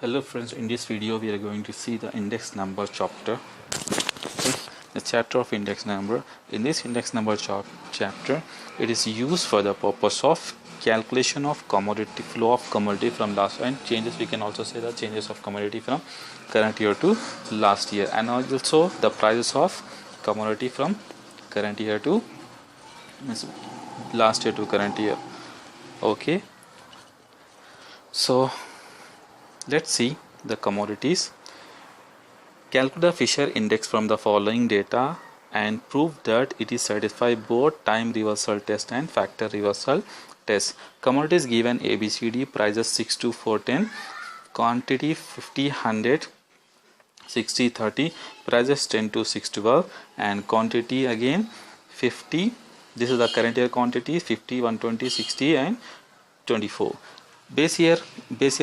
Hello friends, in this video we are going to see the index number chapter. Okay, the chapter of index number. In this index number chapter, it is used for the purpose of calculation of commodity flow of commodity from last year, and changes, we can also say the changes of commodity from current year to last year, and also the prices of commodity from current year to last year to current year. Okay, so let's see the commodities. Calculate the Fisher index from the following data and prove that it is satisfy both time reversal test and factor reversal test. Commodities given ABCD, prices 6 to 410, quantity 50, 100, 60, 30, prices 10 to 612, and quantity again 50. This is the current year quantity 50, 120, 60 and 24. Base year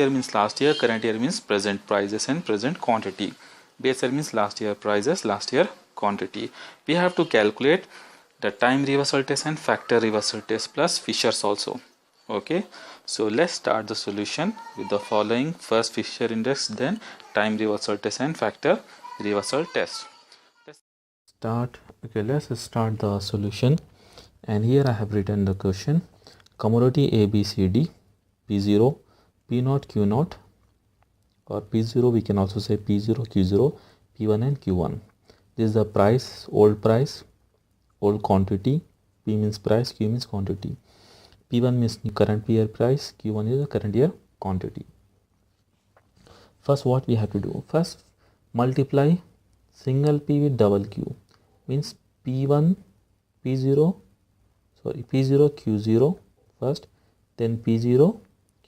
means last year, current year means present prices and present quantity. Base year means last year prices, last year quantity. We have to calculate the time reversal test and factor reversal test plus Fisher's also. Okay, so let's start the solution with the following: first Fisher index, then time reversal test and factor reversal test. Let's start the solution, and here I have written the question: commodity ABCD, P0, P0, Q0, or P0, we can also say P0, Q0, P1 and Q1. This is the price, old quantity. P means price, Q means quantity. P1 means current year price, Q1 is the current year quantity. First, what we have to do? First, multiply single P with double Q. Means P1, P0, Q0 first, then P0,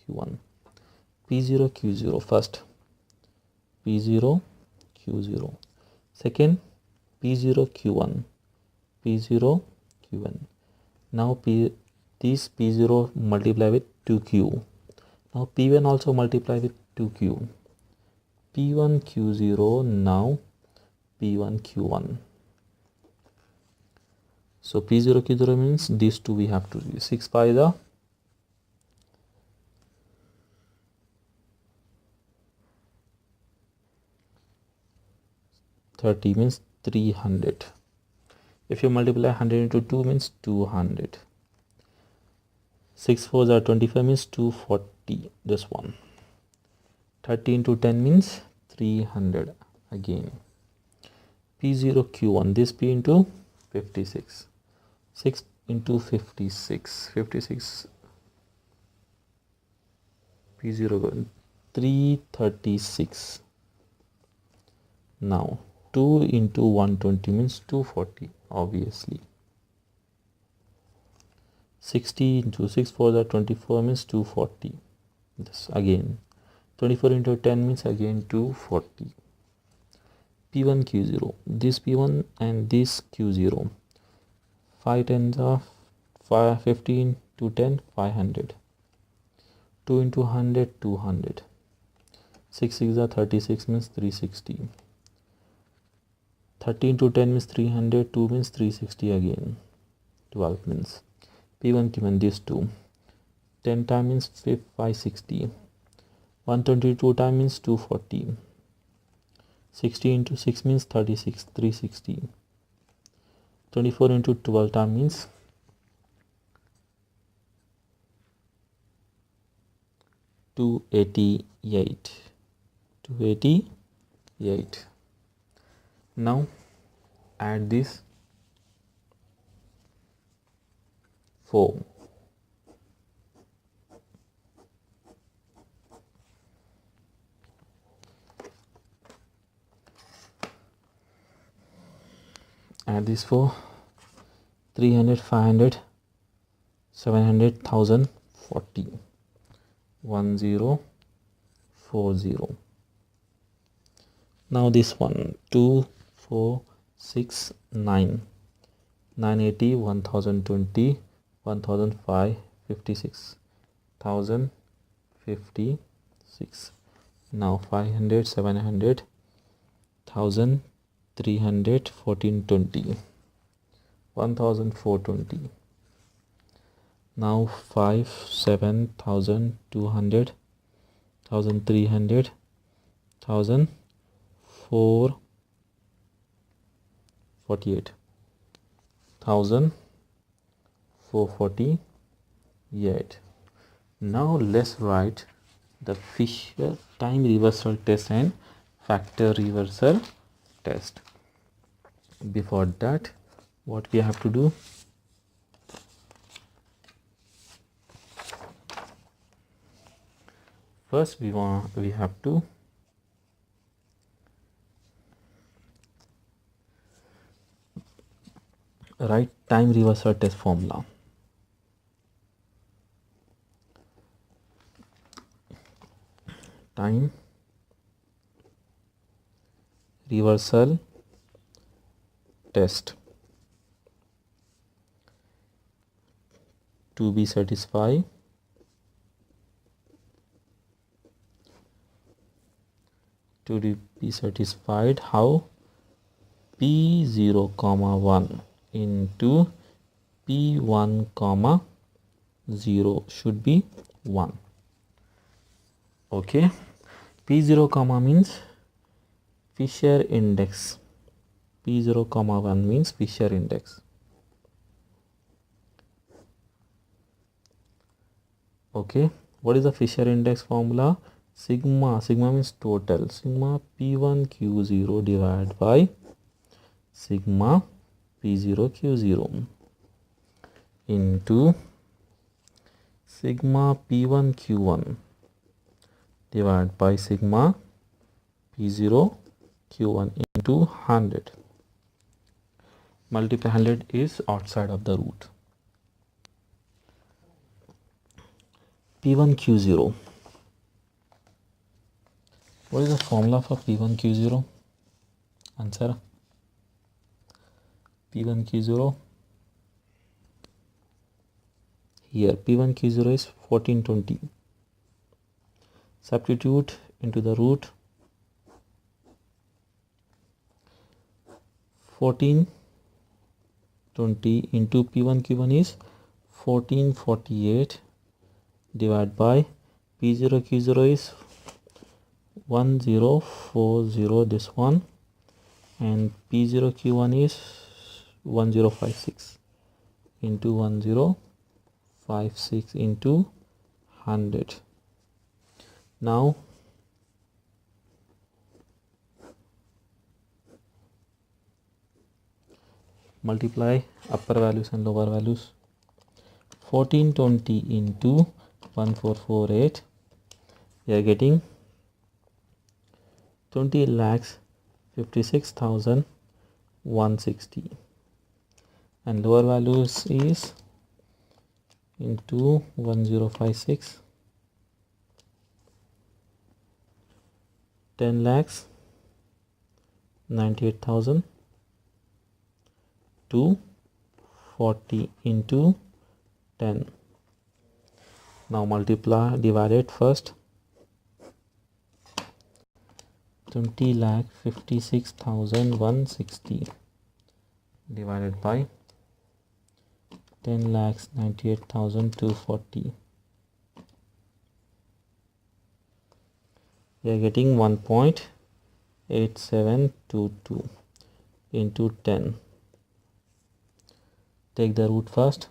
Q1. P0, Q0 first. P0, Q0. Second, P0, Q1. P0, Q1. Now this P0 multiply with 2Q. Now P1 also multiply with 2Q. P1, Q0, now P1, Q1. So P0, Q0 means these two we have to do. 6 by the 30 means 300. If you multiply 100 into 2 means 200. 6 4s are 25 means 240. This one. 30 into 10 means 300 again. P0, Q1. This P into 56. 6 into 56. 56. P0, 336. Now 2 into 120 means 240, obviously. 60 into 6 4 are 24 means 240. This again. 24 into 10 means again 240. P1, Q0. This P1 and this Q0. 5 tens are 15 to 10, 500. 2 into 100, 200. 6 6 are 36 means 360. 30 into 10 means 300, 2 means 360 again. 12 means P1, Q1, these two. 10 times means 560. 122 times means 240. 60 into 6 means 36, 360. 24 into 12 times means 288. 288. Now add this 4. Add this 4. 300, 500, 700, 1040. 1040. Now this one, 2 4 6 9, 980, 1020, 1005, 56, 1056. Now 500, 700, 1300, 1420, 1420. Now 5 7,200, 1,300, 1448, 1448. Now let's write the Fisher time reversal test and factor reversal test. Before that, what we have to do? First we have to write time reversal test formula. Time reversal test to be satisfied, how p0 comma 1 into p1 comma 0 should be 1. Okay, p0 comma means Fisher index, p0 comma 1 means Fisher index. Okay, what is the Fisher index formula? Sigma means total, sigma p1 q0 divided by sigma p0 q0 into sigma p1 q1 divided by sigma p0 q1 into 100. Multiply 100 is outside of the root. p1 q0. What is the formula for p1 q0? Answer. p1 q0, here p1 q0 is 1420. Substitute into the root. 1420 into p1 q1 is 1448 divided by p0 q0 is 1040, this one, and p0 q1 is 1056 into 1056 into 100. Now multiply upper values and lower values. 1420 into 1448, we are getting 20,56,160, and lower values is into 1056, 10,98,240 into 10. Now multiply, divide it first. 20,56,160 divided by 10,98,240. We are getting 1.8722 into 10. Take the root first.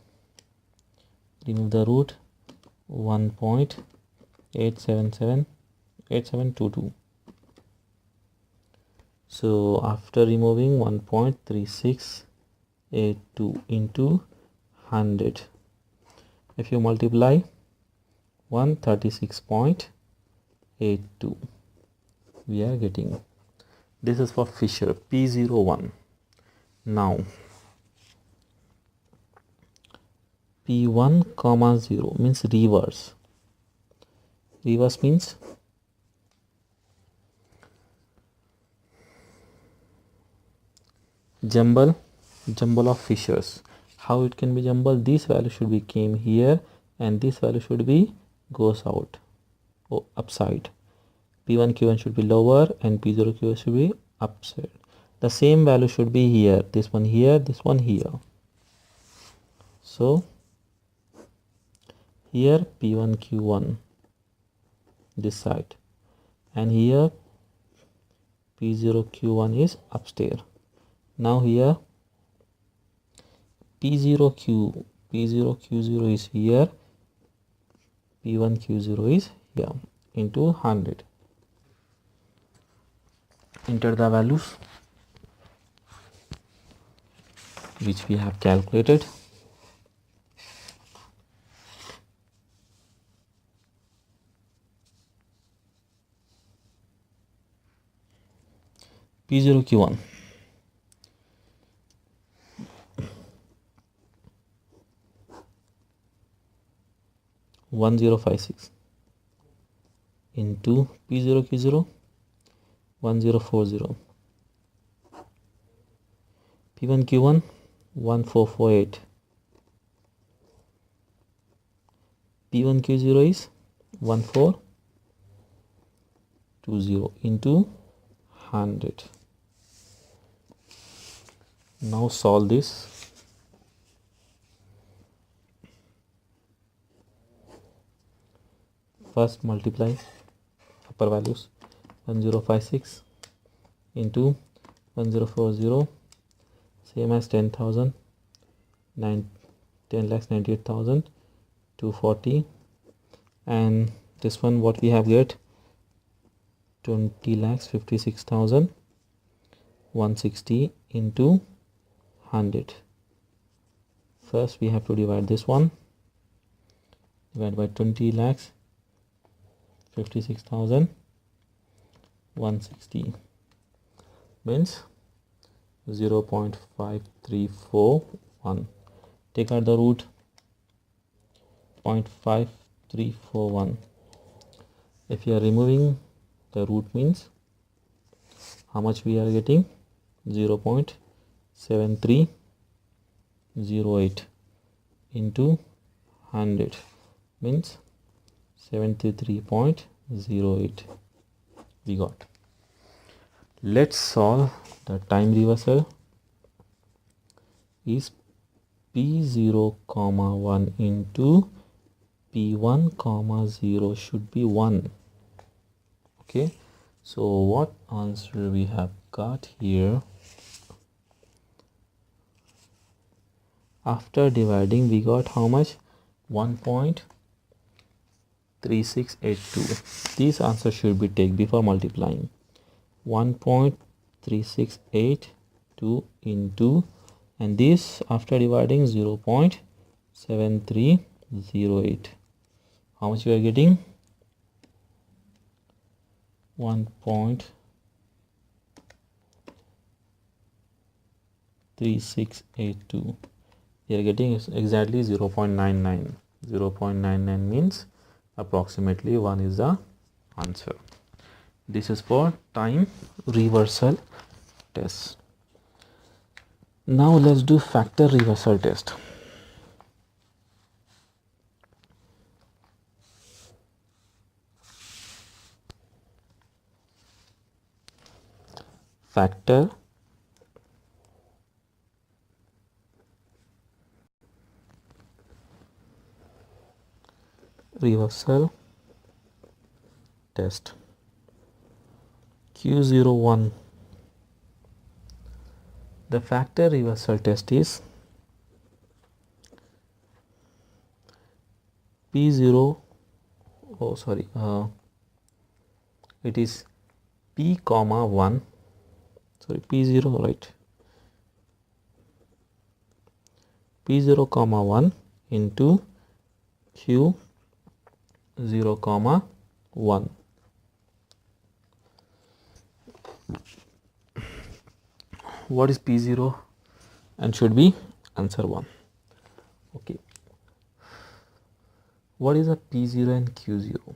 Remove the root. 1.8722. So after removing 1.3682 into 100, if you multiply 136.82, we are getting, this is for Fisher p01. Now p1 comma 0 means reverse. Reverse means jumble of Fishers. How it can be jumble? This value should be came here and this value should be goes out or upside. p1 q1 should be lower and p0 q1 should be upside. The same value should be here, this one here, this one here. So here p1 q1 this side, and here P0 Q1 is upstairs. Now here P0 Q0 is here, P1 Q0 is here, into 100. Enter the values which we have calculated. P0 Q1 1056 into P0 Q0 1040, P1 Q1 1448, P1 Q0 is 1420 into 100. Now solve this. First multiply upper values. 1056 into 1040, same as 10,000, 10,98,240, and this one what we have get 20,56,160 into 100. First we have to divide this one, divide by 20,56,160 means 0.5341. Take out the root, 0.5341. If you are removing the root means how much we are getting? 0.7308 into 100 means 73.08 we got. Let's solve the time reversal. Is P0 comma 1 into P1 comma 0 should be 1. Okay, so what answer we have got here? After dividing we got how much? 1.3682. This answer should be taken before multiplying. 1.3682 into, and this after dividing 0.7308. How much we are getting? 1.3682. we are getting exactly 0.99. 0.99 means approximately 1 is the answer. This is for time reversal test. Now let's do factor reversal test. Factor reversal test. Q01. The factor reversal test is P0, it is P comma 1, P0, right, P0 comma 1 into Q 0 comma 1. What is P0? And should be answer 1. Okay, what is a P0 and Q0?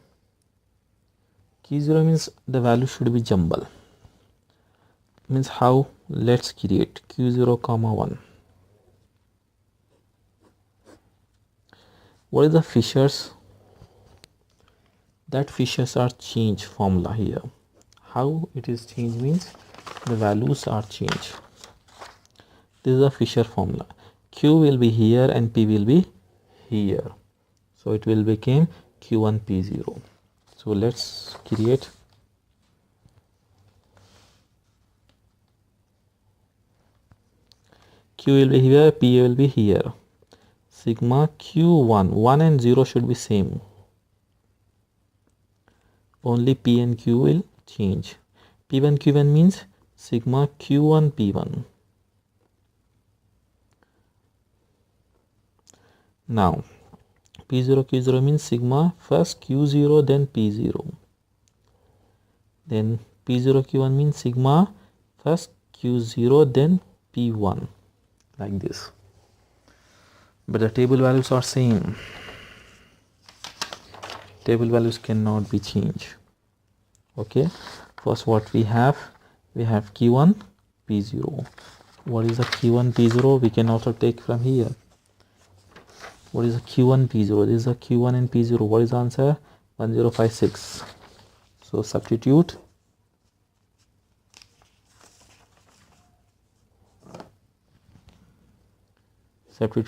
Q0 means the value should be jumble. Means how? Let's create Q0 comma 1. What is the Fisher's? That Fisher's are change formula here. How it is changed means the values are changed. This is a Fisher formula. Q will be here and P will be here. So it will become Q1 P0. So let's create Q will be here, P will be here. Sigma Q1, 1 and 0 should be same. Only P and Q will change. P1 Q1 means sigma Q1 P1. Now P0 Q0 means sigma first Q0 then P0. Then P0 Q1 means sigma first Q0 then P1, like this. But the table values are same. Table values cannot be changed. Okay, first what we have Q1 P0. What is the Q1 P0? We can also take from here. What is the Q1 P0? This is the Q1 and P0. What is the answer? 1056. So substitute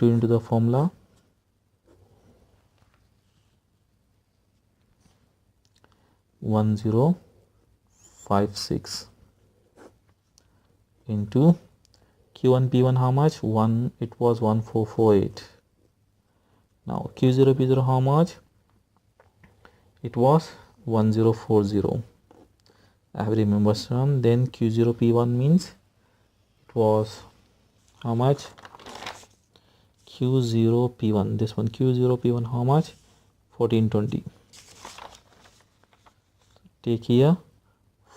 into the formula. 1056 into Q1 P1 how much? 1, it was 1448. Now Q0 P0 how much? It was 1040. I have remembered some. Then Q0 P1 means it was how much? Q0 P1. This one Q0 P1 how much? 1420. Take here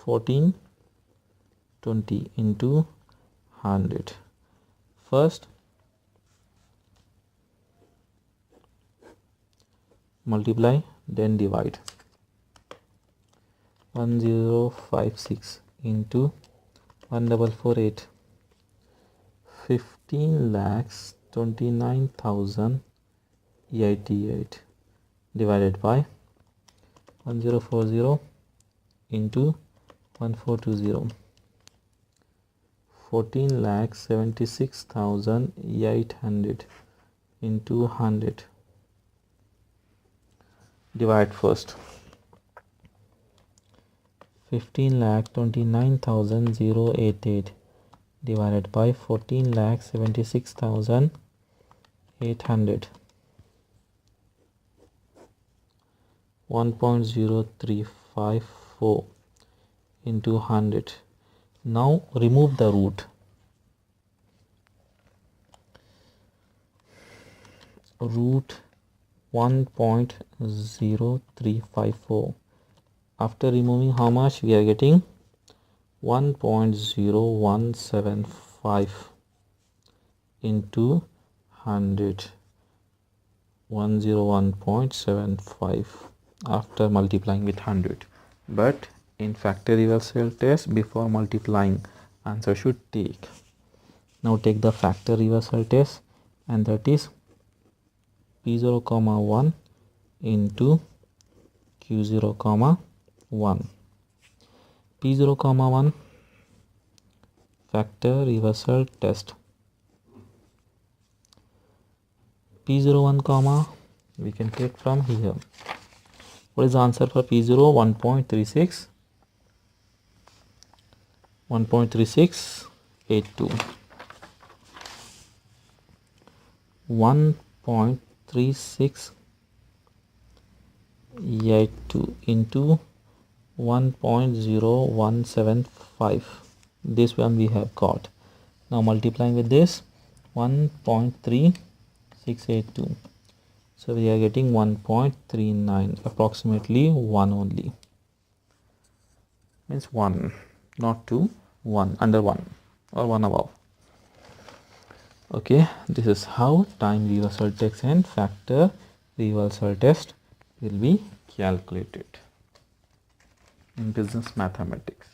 1420 into 100. First multiply, then divide. 1056 into 1448. 15,29,088 divided by 1040 into 1420. 14,76,800 into 100. Divide first. 15,29,088 divided by 14,76,800. 1.0354 into 100. Now remove the root. Root 1.0354. After removing how much we are getting? 1.0175 into 100. 101.75 after multiplying with 100. But in factor reversal test, before multiplying, answer should take. Now take the factor reversal test, and that is P0 comma 1 into Q0 comma 1. P0 comma 1 factor reversal test. P01 comma we can take from here. What is the answer for P0? 1.36 1.3682. 1.3682 into 1.0175. This one we have got. Now multiplying with this 1.3682. So we are getting 1.39, approximately 1 only. Means 1, not 2, 1, under 1 or 1 above. Okay, this is how time reversal test and factor reversal test will be calculated in business mathematics.